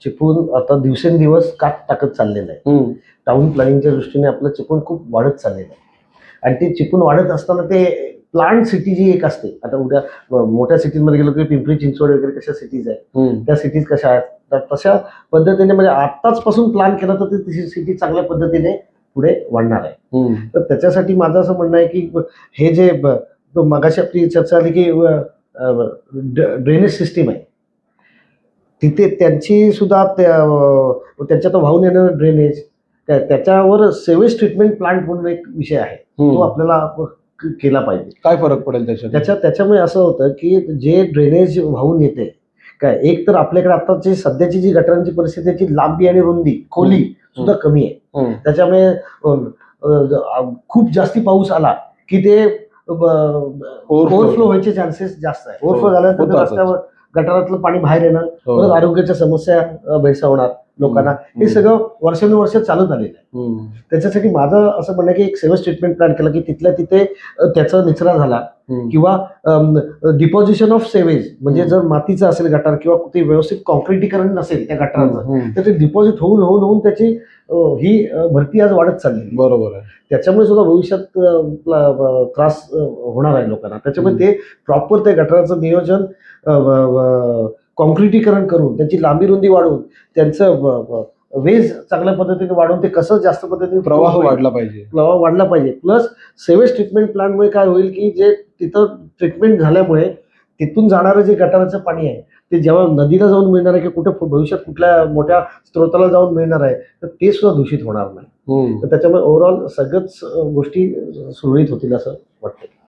चिपळूण आता दिवसेंदिवस काट टाकत चाललेलं आहे. टाउन प्लॅनिंगच्या दृष्टीने आपलं चिपळूण खूप वाढत चाललेलं आहे आणि ते चिपळूण वाढत असताना ते प्लांट सिटी जी एक असते, आता उद्या मोठ्या सिटीजमध्ये गेलो की पिंपरी चिंचवड वगैरे कशा सिटीज आहेत, त्या सिटीज कशा आहेत, तर तशा पद्धतीने म्हणजे आत्ताच पासून प्लॅन केला तर ती सिटी चांगल्या पद्धतीने पुढे वाढणार आहे. तर त्याच्यासाठी माझं असं म्हणणं आहे की हे जे मगाशी आपली चर्चा झाली की ड्रेनेज सिस्टीम आहे, तिथे त्यांची सुद्धा त्याच्यात वाहून येणारं ड्रेनेज, त्याच्यावर सेवेज ट्रीटमेंट प्लांट म्हणून एक विषय आहे, तो आपल्याला केला पाहिजे. काय फरक पडेल त्याच्यामुळे असं होतं की जे ड्रेनेज वाहून येते काय, एक तर आपल्याकडे आताची सध्याची जी गटारांची परिस्थिती त्याची लांबी आणि रुंदी खोली सुद्धा कमी आहे. त्याच्यामुळे खूप जास्ती पाऊस आला की ते ओव्हरफ्लो व्हायचे चान्सेस जास्त आहे. ओव्हरफ्लो झाल्यानंतर रस्त्यावर गटारातलं पाणी बाहेर येणं, परत आरोग्याच्या समस्या भेडसावणार लोकांना, हे सगळं वर्षानुवर्ष चालत आलेलं आहे. त्याच्यासाठी माझं असं म्हणणं की एक सेवेज ट्रीटमेंट प्लॅन केला की तिथल्या तिथे त्याचा निचरा झाला किंवा डिपॉझिशन ऑफ सेवेज, म्हणजे जर मातीचं असेल गटार किंवा ते व्यवस्थित कॉन्क्रिटीकरण नसेल त्या गटाराचं, तर ते डिपॉझिट होऊन होऊन होऊन त्याची ही भरती आज वाढत चालली. बरोबर आहे. त्याच्यामुळे सुद्धा भविष्यात त्रास होणार आहे लोकांना. त्याच्यामुळे ते प्रॉपर त्या गटाराचं नियोजन, कॉन्क्रिटीकरण करून त्याची लांबी रुंदी वाढवून त्यांचं वेज चांगल्या पद्धतीने वाढवून ते कसं जास्त पद्धतीने प्रवाह वाढला पाहिजे. प्लस सेवेज ट्रीटमेंट प्लांटमुळे काय होईल की जे तिथं ट्रीटमेंट झाल्यामुळे तिथून जाणारं जे गटाराचं पाणी आहे ते जेव्हा नदीला जाऊन मिळणार आहे की कुठे भविष्यात कुठल्या मोठ्या स्त्रोताला जाऊन मिळणार आहे, तर ते सुद्धा दूषित होणार नाही. तर त्याच्यामुळे ओव्हरऑल सगळ्याच गोष्टी सुरळीत होतील असं वाटतं.